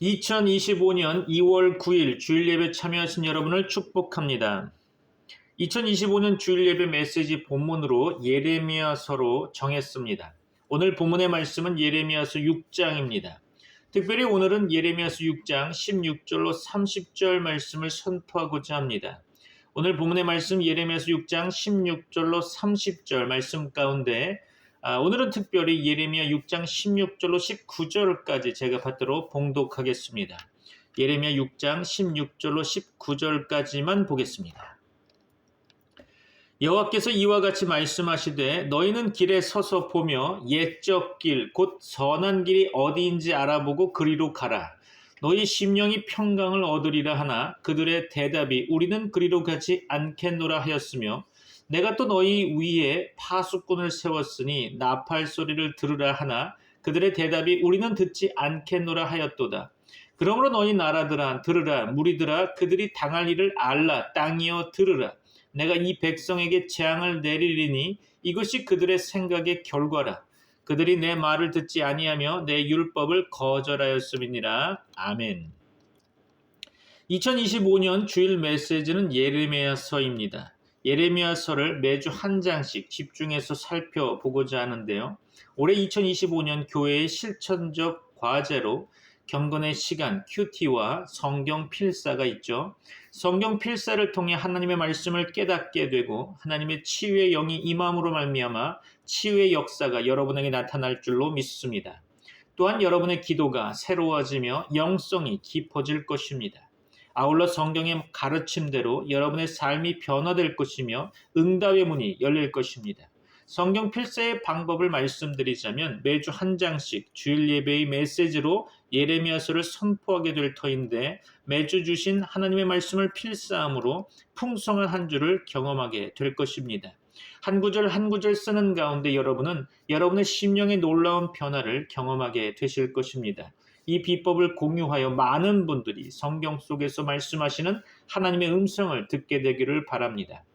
2025년 2월 9일 주일 예배 참여하신 여러분을 축복합니다. 2025년 주일 예배 메시지 본문으로 예레미야서로 정했습니다. 오늘 본문의 말씀은 예레미야서 6장입니다. 특별히 오늘은 예레미야서 6장 16절로 30절 말씀을 선포하고자 합니다. 오늘 본문의 말씀 예레미야서 6장 16절로 30절 말씀 가운데 오늘은 특별히 예레미야 6장 16절로 19절까지 제가 받도록 봉독하겠습니다. 예레미야 6장 16절로 19절까지만 보겠습니다. 여호와께서 이와 같이 말씀하시되 너희는 길에 서서 보며 옛적 길 곧 선한 길이 어디인지 알아보고 그리로 가라. 너희 심령이 평강을 얻으리라 하나 그들의 대답이 우리는 그리로 가지 않겠노라 하였으며 내가 또 너희 위에 파수꾼을 세웠으니 나팔 소리를 들으라 하나 그들의 대답이 우리는 듣지 않겠노라 하였도다. 그러므로 너희 나라들아 들으라 무리들아 그들이 당할 일을 알라 땅이여 들으라. 내가 이 백성에게 재앙을 내리리니 이것이 그들의 생각의 결과라. 그들이 내 말을 듣지 아니하며 내 율법을 거절하였음이니라. 아멘. 2025년 주일 메시지는 예레미야서입니다. 예레미야서를 매주 한 장씩 집중해서 살펴보고자 하는데요. 올해 2025년 교회의 실천적 과제로 경건의 시간 QT와 성경 필사가 있죠. 성경 필사를 통해 하나님의 말씀을 깨닫게 되고 하나님의 치유의 영이 임함으로 말미암아 치유의 역사가 여러분에게 나타날 줄로 믿습니다. 또한 여러분의 기도가 새로워지며 영성이 깊어질 것입니다. 아울러 성경의 가르침대로 여러분의 삶이 변화될 것이며 응답의 문이 열릴 것입니다. 성경 필사의 방법을 말씀드리자면 매주 한 장씩 주일 예배의 메시지로 예레미야서를 선포하게 될 터인데 매주 주신 하나님의 말씀을 필사함으로 풍성한 한 주를 경험하게 될 것입니다. 한 구절 한 구절 쓰는 가운데 여러분은 여러분의 심령의 놀라운 변화를 경험하게 되실 것입니다. 이 비법을 공유하여 많은 분들이 성경 속에서 말씀하시는 하나님의 음성을 듣게 되기를 바랍니다.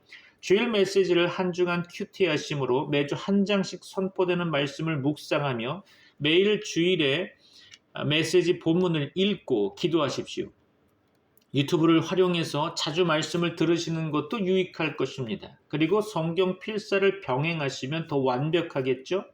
주일 메시지를 한 주간 큐티하심으로 매주 한 장씩 선포되는 말씀을 묵상하며 매일 주일에 메시지 본문을 읽고 기도하십시오. 유튜브를 활용해서 자주 말씀을 들으시는 것도 유익할 것입니다. 그리고 성경 필사를 병행하시면 더 완벽하겠죠?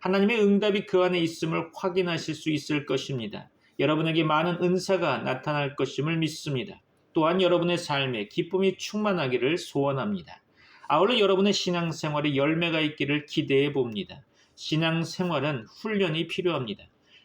하나님의 응답이 그 안에 있음을 확인하실 수 있을 것입니다. 여러분에게 많은 은사가 나타날 것임을 믿습니다. 또한 여러분의 삶에 기쁨이 충만하기를 소원합니다. 아울러 여러분의 신앙생활에 열매가 있기를 기대해 봅니다. 신앙생활은 훈련이 필요합니다.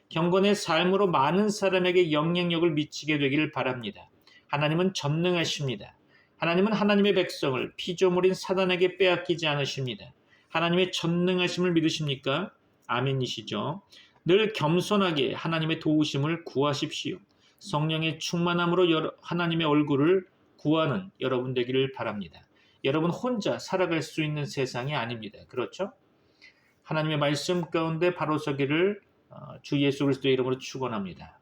경건의 삶으로 많은 사람에게 영향력을 미치게 되기를 바랍니다. 하나님은 전능하십니다. 하나님은 하나님의 백성을 피조물인 사단에게 빼앗기지 않으십니다. 하나님의 전능하심을 믿으십니까? 아멘이시죠? 늘 겸손하게 하나님의 도우심을 구하십시오. 성령의 충만함으로 하나님의 얼굴을 구하는 여러분 되기를 바랍니다. 여러분 혼자 살아갈 수 있는 세상이 아닙니다. 그렇죠? 하나님의 말씀 가운데 바로 서기를 주 예수 그리스도의 이름으로 축원합니다.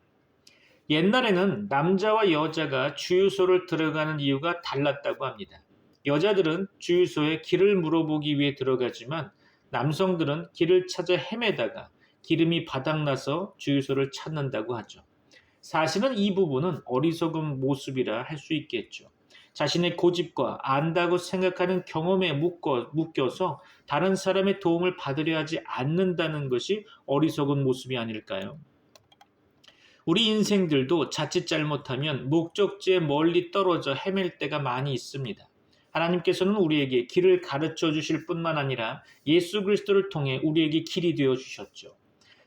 옛날에는 남자와 여자가 주유소를 들어가는 이유가 달랐다고 합니다. 여자들은 주유소에 길을 물어보기 위해 들어가지만 남성들은 길을 찾아 헤매다가 기름이 바닥나서 주유소를 찾는다고 하죠. 사실은 이 부분은 어리석은 모습이라 할 수 있겠죠. 자신의 고집과 안다고 생각하는 경험에 묶여서 다른 사람의 도움을 받으려 하지 않는다는 것이 어리석은 모습이 아닐까요? 우리 인생들도 자칫 잘못하면 목적지에 멀리 떨어져 헤맬 때가 많이 있습니다. 하나님께서는 우리에게 길을 가르쳐 주실 뿐만 아니라 예수 그리스도를 통해 우리에게 길이 되어 주셨죠.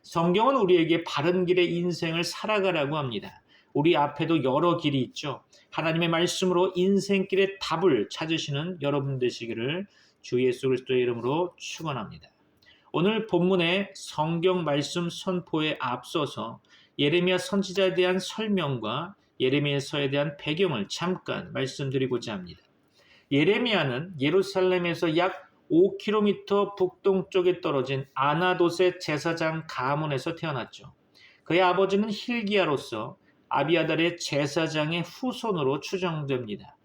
성경은 우리에게 바른 길의 인생을 살아가라고 합니다. 우리 앞에도 여러 길이 있죠. 하나님의 말씀으로 인생길의 답을 찾으시는 여러분 되시기를 주 예수 그리스도의 이름으로 축원합니다. 오늘 본문의 성경 말씀 선포에 앞서서 예레미야 선지자에 대한 설명과 예레미야서에 대한 배경을 잠깐 말씀드리고자 합니다. 예레미야는 예루살렘에서 약 5km 북동쪽에 떨어진 아나돗의 제사장 가문에서 태어났죠. 그의 아버지는 hil기야로서 아비아달의 제사장의 후손으로 추정됩니다.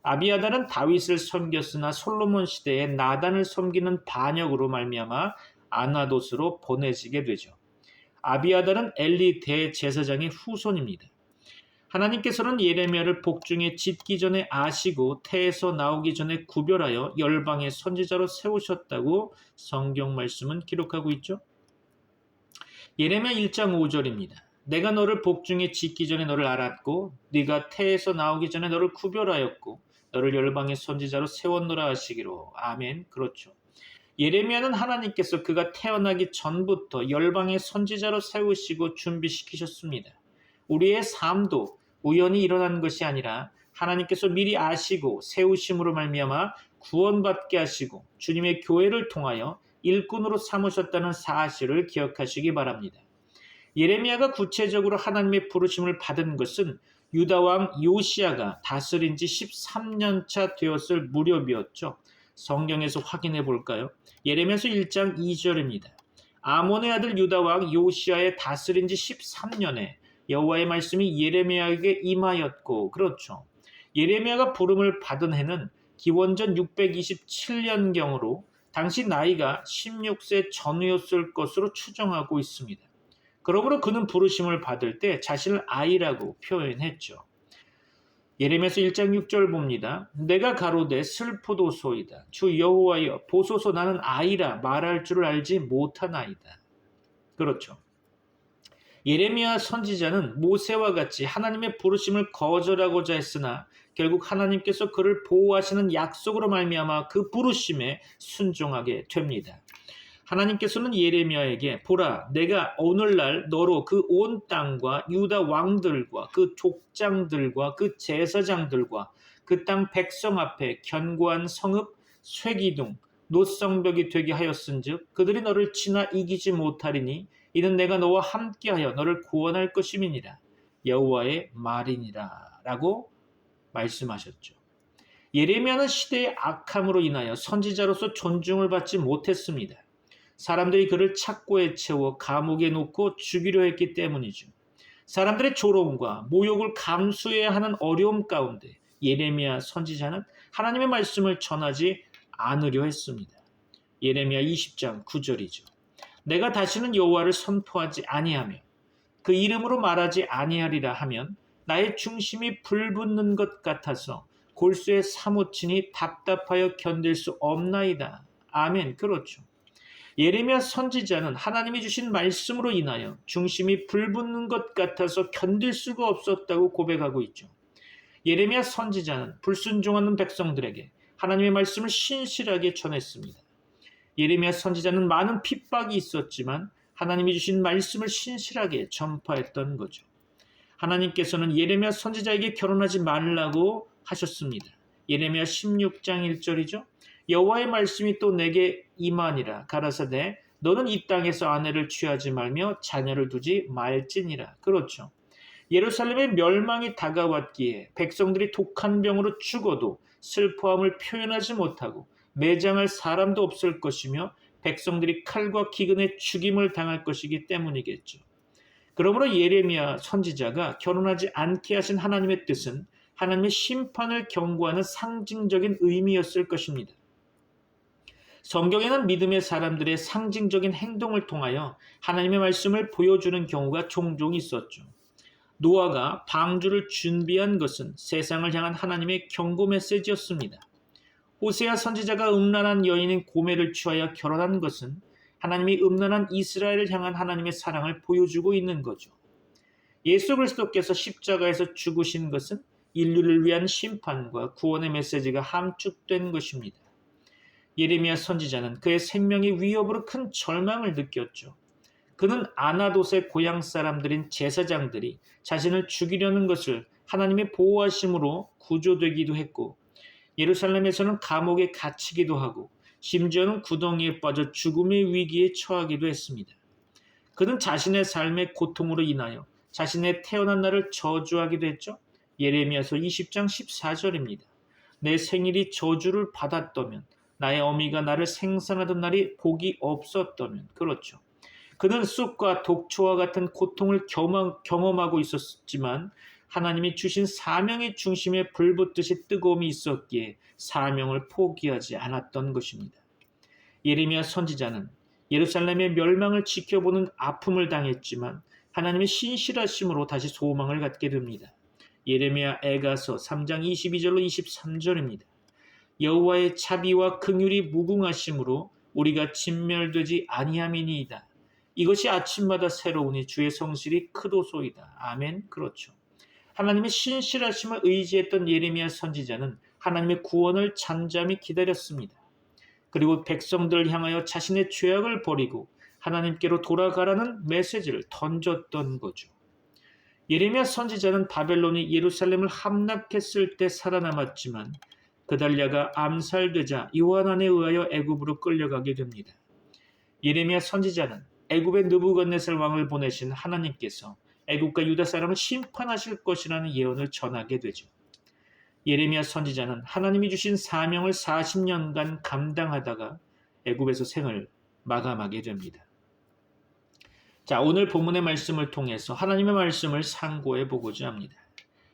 아비아달은 다윗을 섬겼으나 솔로몬 시대에 나단을 섬기는 반역으로 말미암아 아나돗으로 보내지게 되죠. 아비아달은 엘리 대제사장의 후손입니다. 하나님께서는 예레미야를 복중에 짓기 전에 아시고 태에서 나오기 전에 구별하여 열방의 선지자로 세우셨다고 성경 말씀은 기록하고 있죠. 예레미야 1장 5절입니다. 내가 너를 복중에 짓기 전에 너를 알았고 네가 태에서 나오기 전에 너를 구별하였고 너를 열방의 선지자로 세웠노라 하시기로. 아멘. 그렇죠. 예레미야는 하나님께서 그가 태어나기 전부터 열방의 선지자로 세우시고 준비시키셨습니다. 우리의 삶도 우연히 일어난 것이 아니라 하나님께서 미리 아시고 세우심으로 말미암아 구원받게 하시고 주님의 교회를 통하여 일꾼으로 삼으셨다는 사실을 기억하시기 바랍니다. 예레미야가 구체적으로 하나님의 부르심을 받은 것은 유다왕 요시야가 다스린 지 13년 차 되었을 무렵이었죠. 성경에서 확인해 볼까요? 예레미야서 1장 2절입니다. 아몬의 아들 유다왕 요시야의 다스린 지 13년에 여호와의 말씀이 예레미야에게 임하였고, 그렇죠. 예레미야가 부름을 받은 해는 기원전 627년경으로 당시 나이가 16세 전후였을 것으로 추정하고 있습니다. 그러므로 그는 부르심을 받을 때 자신을 아이라고 표현했죠. 예레미야서 1장 6절 봅니다. 내가 가로되 슬프도소이다. 주 여호와여 보소서 나는 아이라 말할 줄을 알지 못하나이다. 그렇죠. 예레미야 선지자는 모세와 같이 하나님의 부르심을 거절하고자 했으나 결국 하나님께서 그를 보호하시는 약속으로 말미암아 그 부르심에 순종하게 됩니다. 하나님께서는 예레미야에게 보라 내가 오늘날 너로 그 온 땅과 유다 왕들과 그 족장들과 그 제사장들과 그 땅 백성 앞에 견고한 성읍 쇠기둥 노성벽이 되게 하였은즉 그들이 너를 치나 이기지 못하리니 이는 내가 너와 함께하여 너를 구원할 것임이니라 여호와의 말이니라 라고 말씀하셨죠. 예레미야는 시대의 악함으로 인하여 선지자로서 존중을 받지 못했습니다. 사람들이 그를 착고에 채워 감옥에 놓고 죽이려 했기 때문이죠. 사람들의 조롱과 모욕을 감수해야 하는 어려움 가운데 예레미야 선지자는 하나님의 말씀을 전하지 않으려 했습니다. 예레미야 20장 9절이죠. 내가 다시는 여호와를 선포하지 아니하며 그 이름으로 말하지 아니하리라 하면 나의 중심이 불붙는 것 같아서 골수에 사무치니 답답하여 견딜 수 없나이다. 아멘. 그렇죠. 예레미야 선지자는 하나님이 주신 말씀으로 인하여 중심이 불붙는 것 같아서 견딜 수가 없었다고 고백하고 있죠. 예레미야 선지자는 불순종하는 백성들에게 하나님의 말씀을 신실하게 전했습니다. 예레미야 선지자는 많은 핍박이 있었지만 하나님이 주신 말씀을 신실하게 전파했던 거죠. 하나님께서는 예레미야 선지자에게 결혼하지 말라고 하셨습니다. 예레미야 16장 1절이죠. 여호와의 말씀이 또 내게 임하니라 가라사대 너는 이 땅에서 아내를 취하지 말며 자녀를 두지 말지니라. 그렇죠. 예루살렘의 멸망이 다가왔기에 백성들이 독한 병으로 죽어도 슬퍼함을 표현하지 못하고 매장할 사람도 없을 것이며 백성들이 칼과 기근에 죽임을 당할 것이기 때문이겠죠. 그러므로 예레미야 선지자가 결혼하지 않게 하신 하나님의 뜻은 하나님의 심판을 경고하는 상징적인 의미였을 것입니다. 성경에는 믿음의 사람들의 상징적인 행동을 통하여 하나님의 말씀을 보여주는 경우가 종종 있었죠. 노아가 방주를 준비한 것은 세상을 향한 하나님의 경고 메시지였습니다. 호세아 선지자가 음란한 여인인 고멜을 취하여 결혼한 것은 하나님이 음란한 이스라엘을 향한 하나님의 사랑을 보여주고 있는 거죠. 예수 그리스도께서 십자가에서 죽으신 것은 인류를 위한 심판과 구원의 메시지가 함축된 것입니다. 예레미야 선지자는 그의 생명의 위협으로 큰 절망을 느꼈죠. 그는 아나돗의 고향 사람들인 제사장들이 자신을 죽이려는 것을 하나님의 보호하심으로 구조되기도 했고 예루살렘에서는 감옥에 갇히기도 하고 심지어는 구덩이에 빠져 죽음의 위기에 처하기도 했습니다. 그는 자신의 삶의 고통으로 인하여 자신의 태어난 날을 저주하기도 했죠. 예레미야서 20장 14절입니다. 내 생일이 저주를 받았다면 나의 어미가 나를 생산하던 날이 복이 없었다면. 그렇죠. 그는 쑥과 독초와 같은 고통을 경험하고 있었지만 하나님이 주신 사명의 중심에 불붙듯이 뜨거움이 있었기에 사명을 포기하지 않았던 것입니다. 예레미야 선지자는 예루살렘의 멸망을 지켜보는 아픔을 당했지만 하나님의 신실하심으로 다시 소망을 갖게 됩니다. 예레미야 에가서 3장 22절로 23절입니다. 여호와의 자비와 긍휼이 무궁하심으로 우리가 진멸되지 아니함이니이다. 이것이 아침마다 새로우니 주의 성실이 크도소이다. 아멘. 그렇죠. 하나님의 신실하심을 의지했던 예레미야 선지자는 하나님의 구원을 잠잠히 기다렸습니다. 그리고 백성들을 향하여 자신의 죄악을 버리고 하나님께로 돌아가라는 메시지를 던졌던 거죠. 예레미야 선지자는 바벨론이 예루살렘을 함락했을 때 살아남았지만 그달랴가 암살되자 요한안에 의하여 애굽으로 끌려가게 됩니다. 예레미야 선지자는 애굽의 느부갓네살 왕을 보내신 하나님께서 애굽과 유다 사람을 심판하실 것이라는 예언을 전하게 되죠. 예레미야 선지자는 하나님이 주신 사명을 40년간 감당하다가 애굽에서 생을 마감하게 됩니다. 자, 오늘 본문의 말씀을 통해서 하나님의 말씀을 상고해 보고자 합니다.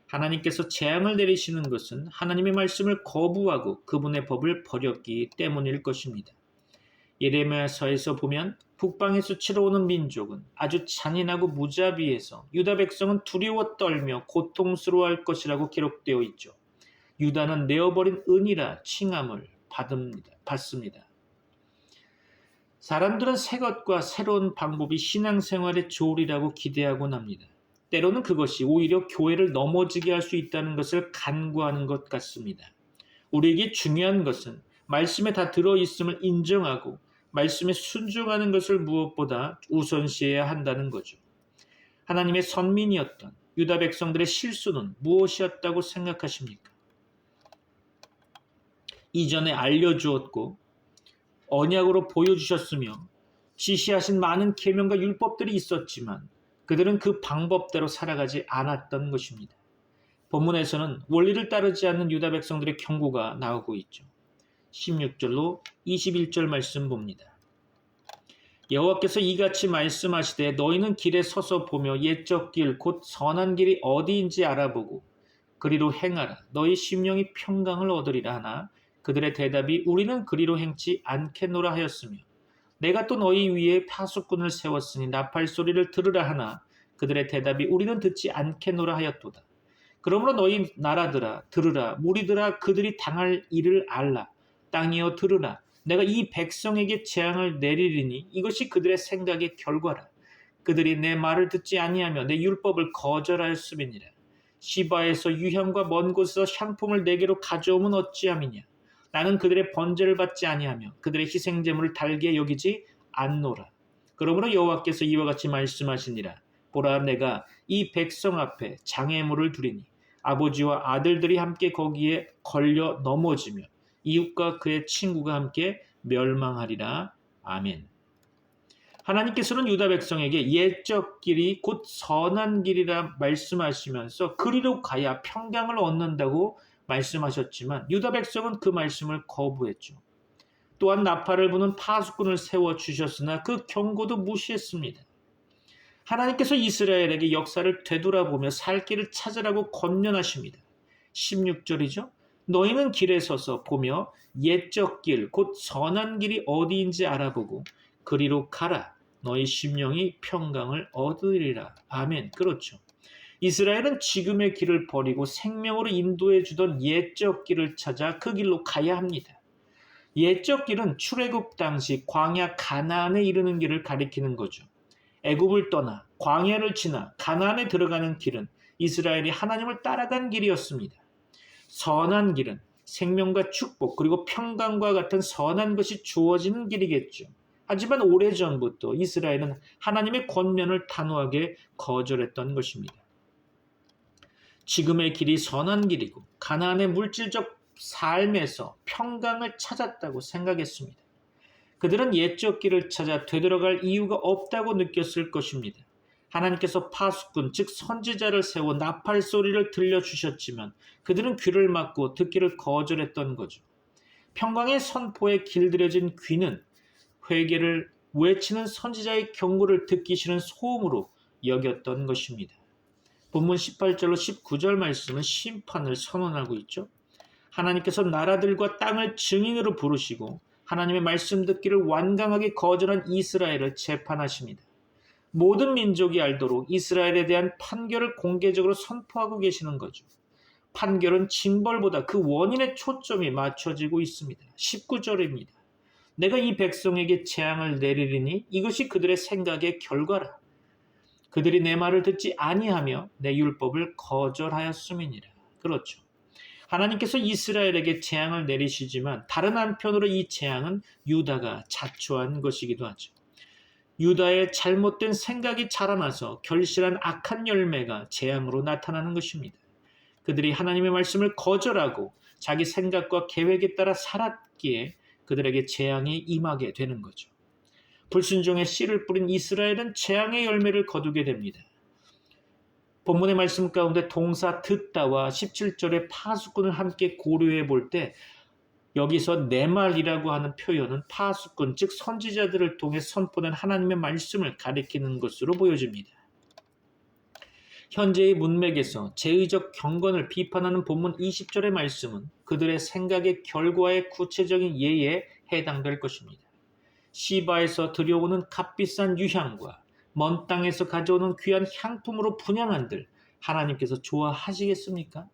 하나님께서 재앙을 내리시는 것은 하나님의 말씀을 거부하고 그분의 법을 버렸기 때문일 것입니다. 예레미야서에서 보면 북방에서 치러오는 민족은 아주 잔인하고 무자비해서 유다 백성은 두려워 떨며 고통스러워할 것이라고 기록되어 있죠. 유다는 내어버린 은이라 칭함을 받습니다. 사람들은 새 것과 새로운 방법이 신앙생활의 조리라고 기대하곤 합니다. 때로는 그것이 오히려 교회를 넘어지게 할 수 있다는 것을 간구하는 것 같습니다. 우리에게 중요한 것은 말씀에 다 들어있음을 인정하고 말씀에 순종하는 것을 무엇보다 우선시해야 한다는 거죠. 하나님의 선민이었던 유다 백성들의 실수는 무엇이었다고 생각하십니까? 이전에 알려주었고 언약으로 보여주셨으며 지시하신 많은 계명과 율법들이 있었지만 그들은 그 방법대로 살아가지 않았던 것입니다. 본문에서는 원리를 따르지 않는 유다 백성들의 경고가 나오고 있죠. 16절로 21절 말씀 봅니다. 여호와께서 이같이 말씀하시되 너희는 길에 서서 보며 옛적 길 곧 선한 길이 어디인지 알아보고 그리로 행하라. 너희 심령이 평강을 얻으리라 하나 그들의 대답이 우리는 그리로 행치 않겠노라 하였으며 내가 또 너희 위에 파수꾼을 세웠으니 나팔 소리를 들으라 하나 그들의 대답이 우리는 듣지 않겠노라 하였도다. 그러므로 너희 나라들아 들으라 무리들아 그들이 당할 일을 알라. 땅이여 들으라 내가 이 백성에게 재앙을 내리리니 이것이 그들의 생각의 결과라. 그들이 내 말을 듣지 아니하며 내 율법을 거절하였음이니라. 시바에서 유향과 먼 곳에서 향품을 내게로 가져오면 어찌함이냐. 나는 그들의 번제를 받지 아니하며 그들의 희생제물을 달게 여기지 않노라. 그러므로 여호와께서 이와 같이 말씀하시니라. 보라 내가 이 백성 앞에 장애물을 두리니 아버지와 아들들이 함께 거기에 걸려 넘어지며 이웃과 그의 친구가 함께 멸망하리라. 아멘. 하나님께서는 유다 백성에게 옛적 길이 곧 선한 길이라 말씀하시면서 그리로 가야 평강을 얻는다고 말씀하셨지만 유다 백성은 그 말씀을 거부했죠. 또한 나팔을 부는 파수꾼을 세워주셨으나 그 경고도 무시했습니다. 하나님께서 이스라엘에게 역사를 되돌아보며 살 길을 찾으라고 권면하십니다. 16절이죠. 너희는 길에 서서 보며 옛적 길, 곧 선한 길이 어디인지 알아보고 그리로 가라. 너희 심령이 평강을 얻으리라. 아멘. 그렇죠. 이스라엘은 지금의 길을 버리고 생명으로 인도해 주던 옛적 길을 찾아 그 길로 가야 합니다. 옛적 길은 출애굽 당시 광야 가나안에 이르는 길을 가리키는 거죠. 애굽을 떠나 광야를 지나 가나안에 들어가는 길은 이스라엘이 하나님을 따라간 길이었습니다. 선한 길은 생명과 축복 그리고 평강과 같은 선한 것이 주어지는 길이겠죠. 하지만 오래전부터 이스라엘은 하나님의 권면을 단호하게 거절했던 것입니다. 지금의 길이 선한 길이고 가나안의 물질적 삶에서 평강을 찾았다고 생각했습니다. 그들은 옛적 길을 찾아 되돌아갈 이유가 없다고 느꼈을 것입니다. 하나님께서 파수꾼 즉 선지자를 세워 나팔 소리를 들려주셨지만 그들은 귀를 막고 듣기를 거절했던 거죠. 평강의 선포에 길들여진 귀는 회개를 외치는 선지자의 경고를 듣기 싫은 소음으로 여겼던 것입니다. 본문 18절로 19절 말씀은 심판을 선언하고 있죠. 하나님께서 나라들과 땅을 증인으로 부르시고 하나님의 말씀 듣기를 완강하게 거절한 이스라엘을 재판하십니다. 모든 민족이 알도록 이스라엘에 대한 판결을 공개적으로 선포하고 계시는 거죠. 판결은 징벌보다 그 원인에 초점이 맞춰지고 있습니다. 19절입니다. 내가 이 백성에게 재앙을 내리리니 이것이 그들의 생각의 결과라. 그들이 내 말을 듣지 아니하며 내 율법을 거절하였음이니라. 그렇죠. 하나님께서 이스라엘에게 재앙을 내리시지만 다른 한편으로 이 재앙은 유다가 자초한 것이기도 하죠. 유다의 잘못된 생각이 자라나서 결실한 악한 열매가 재앙으로 나타나는 것입니다. 그들이 하나님의 말씀을 거절하고 자기 생각과 계획에 따라 살았기에 그들에게 재앙이 임하게 되는 거죠. 불순종의 씨를 뿌린 이스라엘은 재앙의 열매를 거두게 됩니다. 본문의 말씀 가운데 동사 듣다와 17절의 파수꾼을 함께 고려해 볼 때 여기서 내 말이라고 하는 표현은 파수꾼, 즉 선지자들을 통해 선포된 하나님의 말씀을 가리키는 것으로 보여집니다. 현재의 문맥에서 제의적 경건을 비판하는 본문 20절의 말씀은 그들의 생각의 결과의 구체적인 예에 해당될 것입니다. 시바에서 들여오는 값비싼 유향과 먼 땅에서 가져오는 귀한 향품으로 분양한들 하나님께서 좋아하시겠습니까?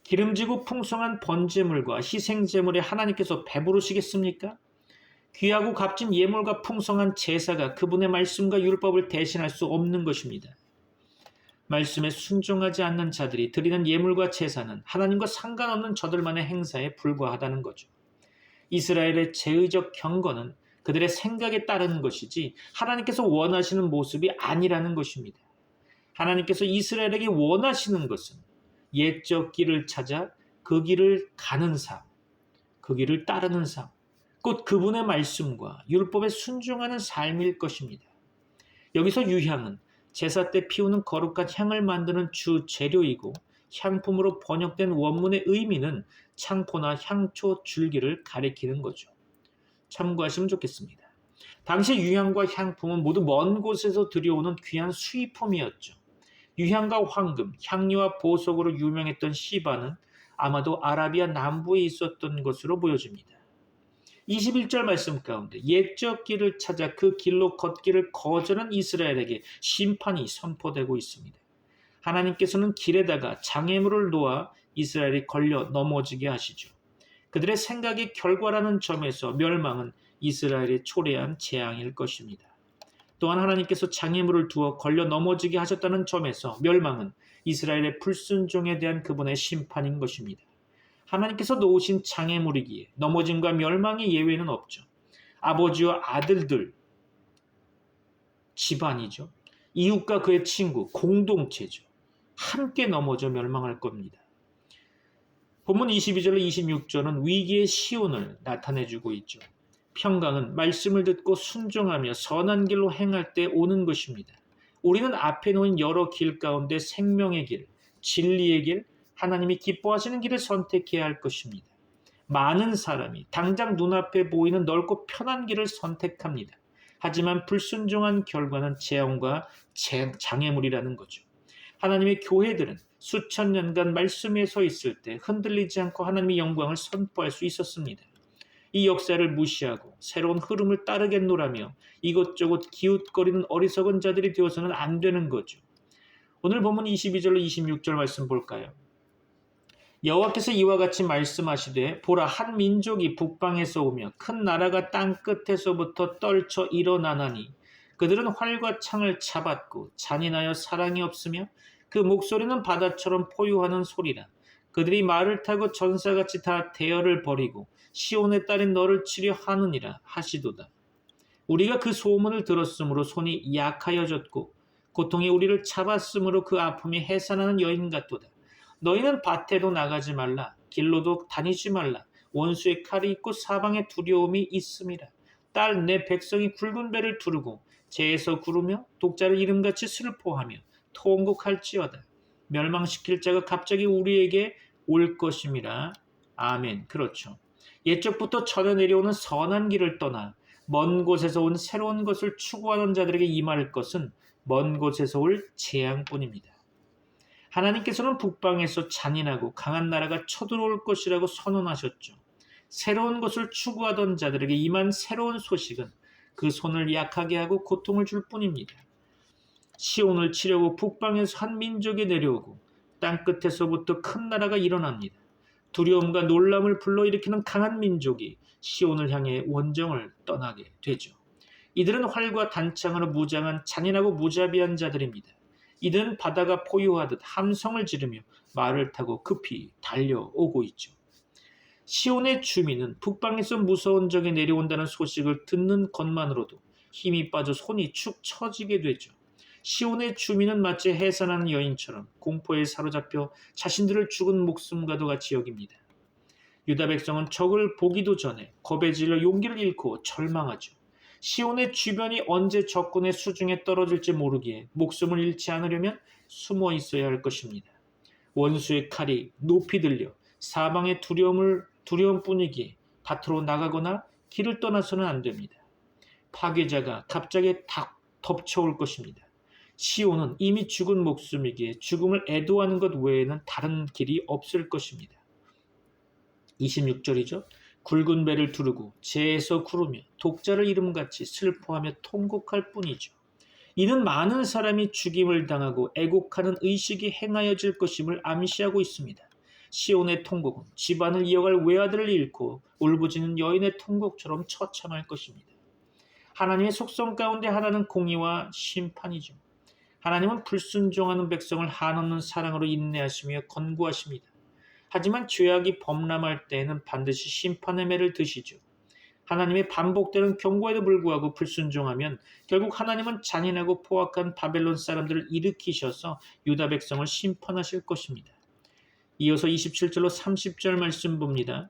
기름지고 풍성한 번제물과 희생제물에 하나님께서 배부르시겠습니까? 귀하고 값진 예물과 풍성한 제사가 그분의 말씀과 율법을 대신할 수 없는 것입니다. 말씀에 순종하지 않는 자들이 드리는 예물과 제사는 하나님과 상관없는 저들만의 행사에 불과하다는 거죠. 이스라엘의 제의적 경건은 그들의 생각에 따르는 것이지 하나님께서 원하시는 모습이 아니라는 것입니다. 하나님께서 이스라엘에게 원하시는 것은 옛적 길을 찾아 그 길을 가는 삶, 그 길을 따르는 삶, 곧 그분의 말씀과 율법에 순종하는 삶일 것입니다. 여기서 유향은 제사 때 피우는 거룩한 향을 만드는 주 재료이고 향품으로 번역된 원문의 의미는 창포나 향초 줄기를 가리키는 거죠. 참고하시면 좋겠습니다. 당시 유향과 향품은 모두 먼 곳에서 들여오는 귀한 수입품이었죠. 유향과 황금, 향료와 보석으로 유명했던 시바는 아마도 아라비아 남부에 있었던 것으로 보여집니다. 21절 말씀 가운데 옛적 길을 찾아 그 길로 걷기를 거절한 이스라엘에게 심판이 선포되고 있습니다. 하나님께서는 길에다가 장애물을 놓아 이스라엘이 걸려 넘어지게 하시죠. 그들의 생각의 결과라는 점에서 멸망은 이스라엘의 초래한 재앙일 것입니다. 또한 하나님께서 장애물을 두어 걸려 넘어지게 하셨다는 점에서 멸망은 이스라엘의 불순종에 대한 그분의 심판인 것입니다. 하나님께서 놓으신 장애물이기에 넘어짐과 멸망의 예외는 없죠. 아버지와 아들들, 집안이죠. 이웃과 그의 친구, 공동체죠. 함께 넘어져 멸망할 겁니다. 본문 22절로 26절은 위기의 시온을 나타내주고 있죠. 평강은 말씀을 듣고 순종하며 선한 길로 행할 때 오는 것입니다. 우리는 앞에 놓인 여러 길 가운데 생명의 길, 진리의 길, 하나님이 기뻐하시는 길을 선택해야 할 것입니다. 많은 사람이 당장 눈앞에 보이는 넓고 편한 길을 선택합니다. 하지만 불순종한 결과는 재앙과 장애물이라는 거죠. 하나님의 교회들은 수천 년간 말씀에 서 있을 때 흔들리지 않고 하나님의 영광을 선포할 수 있었습니다. 이 역사를 무시하고 새로운 흐름을 따르겠노라며 이것저것 기웃거리는 어리석은 자들이 되어서는 안 되는 거죠. 오늘 본문 22절로 26절 말씀 볼까요? 여호와께서 이와 같이 말씀하시되 보라 한 민족이 북방에서 오며 큰 나라가 땅 끝에서부터 떨쳐 일어나나니 그들은 활과 창을 잡았고 잔인하여 사랑이 없으며 그 목소리는 바다처럼 포효하는 소리라. 그들이 말을 타고 전사같이 다 대열을 벌이고 시온의 딸인 너를 치려 하느니라 하시도다. 우리가 그 소문을 들었으므로 손이 약하여졌고 고통이 우리를 잡았으므로 그 아픔이 해산하는 여인 같도다. 너희는 밭에도 나가지 말라. 길로도 다니지 말라. 원수의 칼이 있고 사방에 두려움이 있음이라. 딸 내 백성이 굵은 배를 두르고 재에서 구르며 독자를 이름같이 슬퍼하며 통곡할지어다. 멸망시킬 자가 갑자기 우리에게 올 것임이라. 아멘. 그렇죠. 옛적부터 전해 내려오는 선한 길을 떠나 먼 곳에서 온 새로운 것을 추구하는 자들에게 임할 것은 먼 곳에서 올 재앙뿐입니다. 하나님께서는 북방에서 잔인하고 강한 나라가 쳐들어올 것이라고 선언하셨죠. 새로운 것을 추구하던 자들에게 임한 새로운 소식은 그 손을 약하게 하고 고통을 줄 뿐입니다. 시온을 치려고 북방에서 한 민족이 내려오고 땅끝에서부터 큰 나라가 일어납니다. 두려움과 놀람을 불러일으키는 강한 민족이 시온을 향해 원정을 떠나게 되죠. 이들은 활과 단창으로 무장한 잔인하고 무자비한 자들입니다. 이들은 바다가 포효하듯 함성을 지르며 말을 타고 급히 달려오고 있죠. 시온의 주민은 북방에서 무서운 적이 내려온다는 소식을 듣는 것만으로도 힘이 빠져 손이 축 처지게 되죠. 시온의 주민은 마치 해산하는 여인처럼 공포에 사로잡혀 자신들을 죽은 목숨과도 같이 여깁니다. 유다 백성은 적을 보기도 전에 겁에 질려 용기를 잃고 절망하죠. 시온의 주변이 언제 적군의 수중에 떨어질지 모르기에 목숨을 잃지 않으려면 숨어 있어야 할 것입니다. 원수의 칼이 높이 들려 사방의 두려움뿐이기에 밭으로 나가거나 길을 떠나서는 안 됩니다. 파괴자가 갑자기 탁 덮쳐올 것입니다. 시온은 이미 죽은 목숨이기에 죽음을 애도하는 것 외에는 다른 길이 없을 것입니다. 26절이죠. 굵은 배를 두르고 재에서 구르며 독자를 이름같이 슬퍼하며 통곡할 뿐이죠. 이는 많은 사람이 죽임을 당하고 애곡하는 의식이 행하여질 것임을 암시하고 있습니다. 시온의 통곡은 집안을 이어갈 외아들을 잃고 울부짖는 여인의 통곡처럼 처참할 것입니다. 하나님의 속성 가운데 하나는 공의와 심판이죠. 하나님은 불순종하는 백성을 한없는 사랑으로 인내하시며 권고하십니다. 하지만 죄악이 범람할 때에는 반드시 심판의 매를 드시죠. 하나님의 반복되는 경고에도 불구하고 불순종하면 결국 하나님은 잔인하고 포악한 바벨론 사람들을 일으키셔서 유다 백성을 심판하실 것입니다. 이어서 27절로 30절 말씀 봅니다.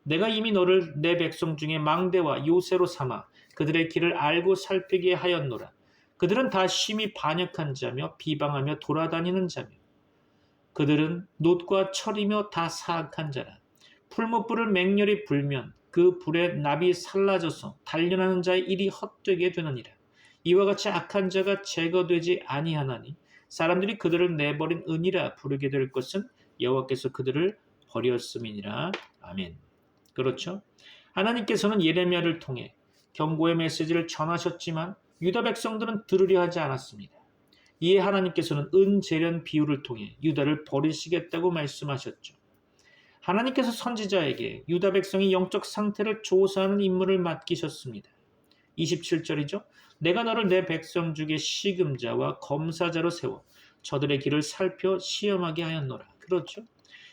내가 이미 너를 내 백성 중에 망대와 요새로 삼아 그들의 길을 알고 살피게 하였노라. 그들은 다 심히 반역한 자며 비방하며 돌아다니는 자며 그들은 놋과 철이며 다 사악한 자라. 풀무불을 맹렬히 불면 그 불에 납이 살라져서 단련하는 자의 일이 헛되게 되느니라. 이와 같이 악한 자가 제거되지 아니하나니 사람들이 그들을 내버린 은이라 부르게 될 것은 여호와께서 그들을 버렸음이니라. 아멘. 그렇죠? 하나님께서는 예레미야를 통해 경고의 메시지를 전하셨지만 유다 백성들은 들으려 하지 않았습니다. 이에 하나님께서는 은재련 비유를 통해 유다를 버리시겠다고 말씀하셨죠. 하나님께서 선지자에게 유다 백성의 영적 상태를 조사하는 임무를 맡기셨습니다. 27절이죠. 내가 너를 내 백성 중에 시금자와 검사자로 세워 저들의 길을 살펴 시험하게 하였노라. 그렇죠.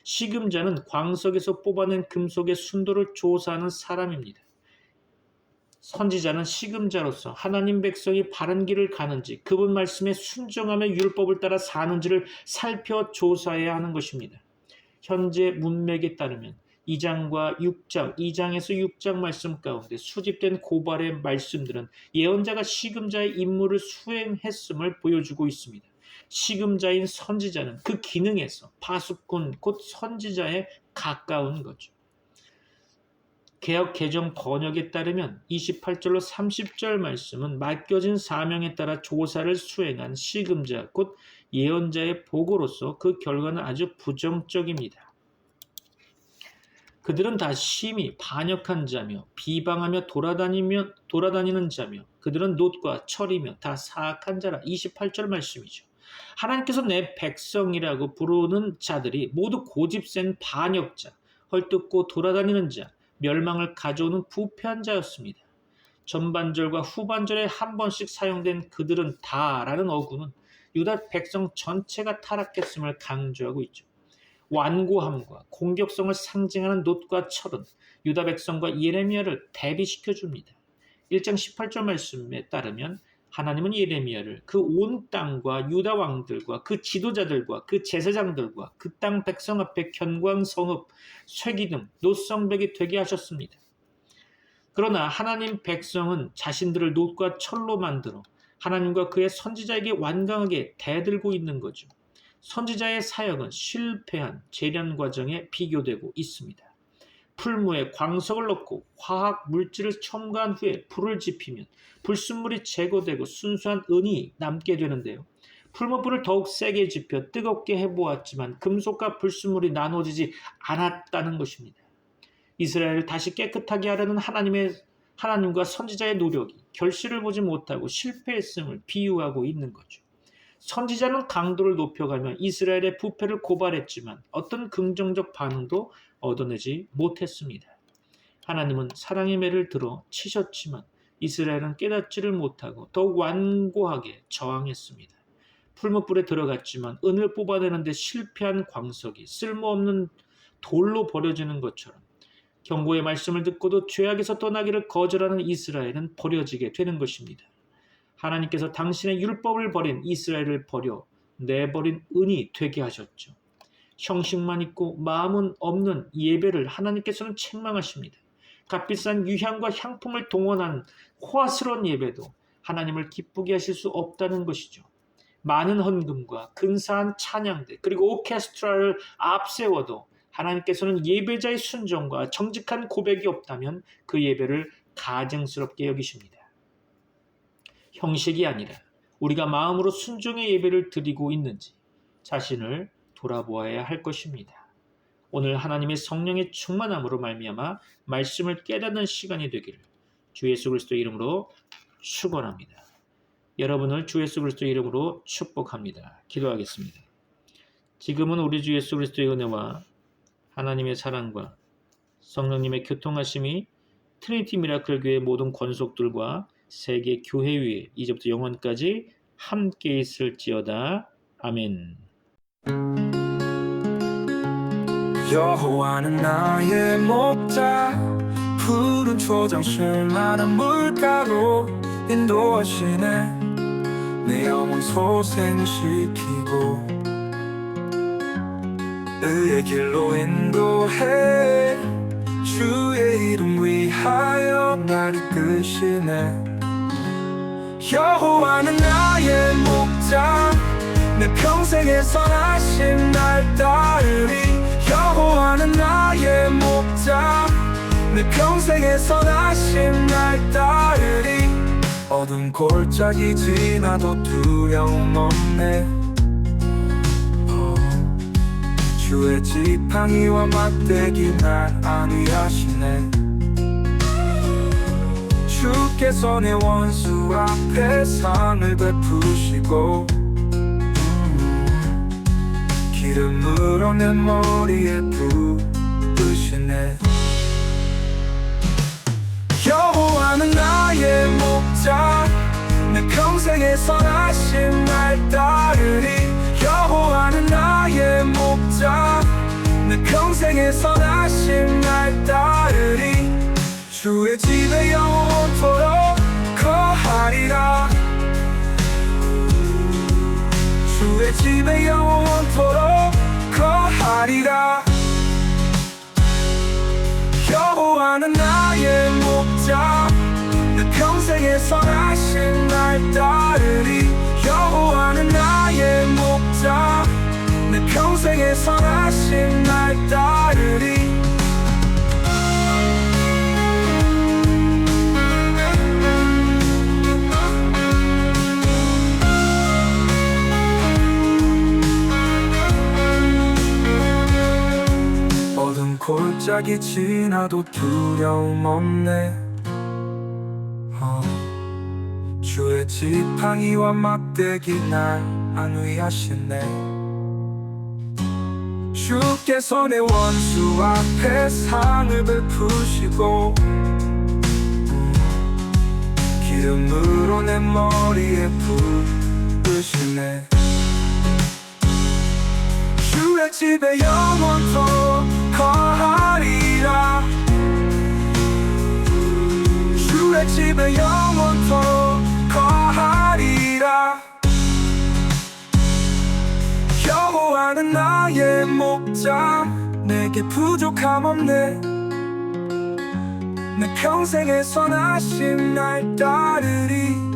시금자는 광석에서 뽑아낸 금속의 순도를 조사하는 사람입니다. 선지자는 시금자로서 하나님 백성이 바른 길을 가는지 그분 말씀에 순종하며 율법을 따라 사는지를 살펴 조사해야 하는 것입니다. 현재 문맥에 따르면 2장과 6장, 2장에서 6장 말씀 가운데 수집된 고발의 말씀들은 예언자가 시금자의 임무를 수행했음을 보여주고 있습니다. 시금자인 선지자는 그 기능에서 파수꾼 곧 선지자에 가까운 거죠. 개역 개정 번역에 따르면 28절로 30절 말씀은 맡겨진 사명에 따라 조사를 수행한 시금자 곧 예언자의 보고로서 그 결과는 아주 부정적입니다. 그들은 다 심히 반역한 자며 비방하며 돌아다니는 자며 그들은 놋과 철이며 다 사악한 자라. 28절 말씀이죠. 하나님께서 내 백성이라고 부르는 자들이 모두 고집센 반역자, 헐뜯고 돌아다니는 자, 멸망을 가져오는 부패한 자였습니다. 전반절과 후반절에 한 번씩 사용된 그들은 다라는 어구는 유다 백성 전체가 타락했음을 강조하고 있죠. 완고함과 공격성을 상징하는 놋과 철은 유다 백성과 예레미야를 대비시켜 줍니다. 1장 18절 말씀에 따르면 하나님은 예레미야를 그 온 땅과 유다 왕들과 그 지도자들과 그 제사장들과 그 땅 백성 앞에 견광성읍, 쇠기둥, 놋성벽이 되게 하셨습니다. 그러나 하나님 백성은 자신들을 놋과 철로 만들어 하나님과 그의 선지자에게 완강하게 대들고 있는 거죠. 선지자의 사역은 실패한 재련 과정에 비교되고 있습니다. 풀무에 광석을 넣고 화학 물질을 첨가한 후에 불을 지피면 불순물이 제거되고 순수한 은이 남게 되는데요. 풀무불을 더욱 세게 지펴 뜨겁게 해보았지만 금속과 불순물이 나눠지지 않았다는 것입니다. 이스라엘을 다시 깨끗하게 하려는 하나님과 선지자의 노력이 결실을 보지 못하고 실패했음을 비유하고 있는 거죠. 선지자는 강도를 높여가며 이스라엘의 부패를 고발했지만 어떤 긍정적 반응도 얻어내지 못했습니다. 하나님은 사랑의 매를 들어 치셨지만 이스라엘은 깨닫지를 못하고 더욱 완고하게 저항했습니다. 풀무불에 들어갔지만 은을 뽑아내는데 실패한 광석이 쓸모없는 돌로 버려지는 것처럼 경고의 말씀을 듣고도 죄악에서 떠나기를 거절하는 이스라엘은 버려지게 되는 것입니다. 하나님께서 당신의 율법을 버린 이스라엘을 버려 내버린 은이 되게 하셨죠. 형식만 있고 마음은 없는 예배를 하나님께서는 책망하십니다. 값비싼 유향과 향품을 동원한 호화스러운 예배도 하나님을 기쁘게 하실 수 없다는 것이죠. 많은 헌금과 근사한 찬양대 그리고 오케스트라를 앞세워도 하나님께서는 예배자의 순종과 정직한 고백이 없다면 그 예배를 가증스럽게 여기십니다. 형식이 아니라 우리가 마음으로 순종의 예배를 드리고 있는지 자신을 돌아보아야 할 것입니다. 오늘 하나님의 성령의 충만함으로 말미암아 말씀을 깨닫는 시간이 되기를 주 예수 그리스도의 이름으로 축원합니다. 여러분을 주 예수 그리스도의 이름으로 축복합니다. 기도하겠습니다. 지금은 우리 주 예수 그리스도의 은혜와 하나님의 사랑과 성령님의 교통하심이 트리니티 미라클 교회 모든 권속들과 세계 교회 위에 이제부터 영원까지 함께 있을지어다. 아멘. 여호와는 나의 목자 푸른 초장실 많은 물가로 인도하시네 내 영혼 소생시키고 의의 길로 인도해 주의 이름 위하여 날 이끄시네 여호와는 나의 목자 내 평생에 선하심 날 따르리 여호와는 나의 목자 내 평생에 선하심 날 따르리 어두운 골짜기 지나도 두려움 없네 주의 지팡이와 막대기 날 안위하시네 주께서 내 원수 앞에 상을 베푸시고 기름으로 내 머리에 부으시네 여호와는 나의 목자 내 평생에 선하심 날 따르리 여호와는 나의 목자 내 평생에 선하심 날 따르리 주의 집에 영원토록 거하리라 주의 집에 영원토록 거하리라 여호와는 나의 목자 내 평생에 선하신 날 따르리 여호와는 나의 목자 내 평생에 선하신 날 따르리 골짜기 지나도 두려움 없네 주의 지팡이와 막대기 날 안위하시네 주께서 내 원수 앞에 상을 베푸시고 기름으로 내 머리에 부으시네 주의 집에 영원토록 거하리라 주의 집에 영원토록 거하리라 여호와는 나의 목자 내게 부족함 없네 내 평생에 선하심 날 따르리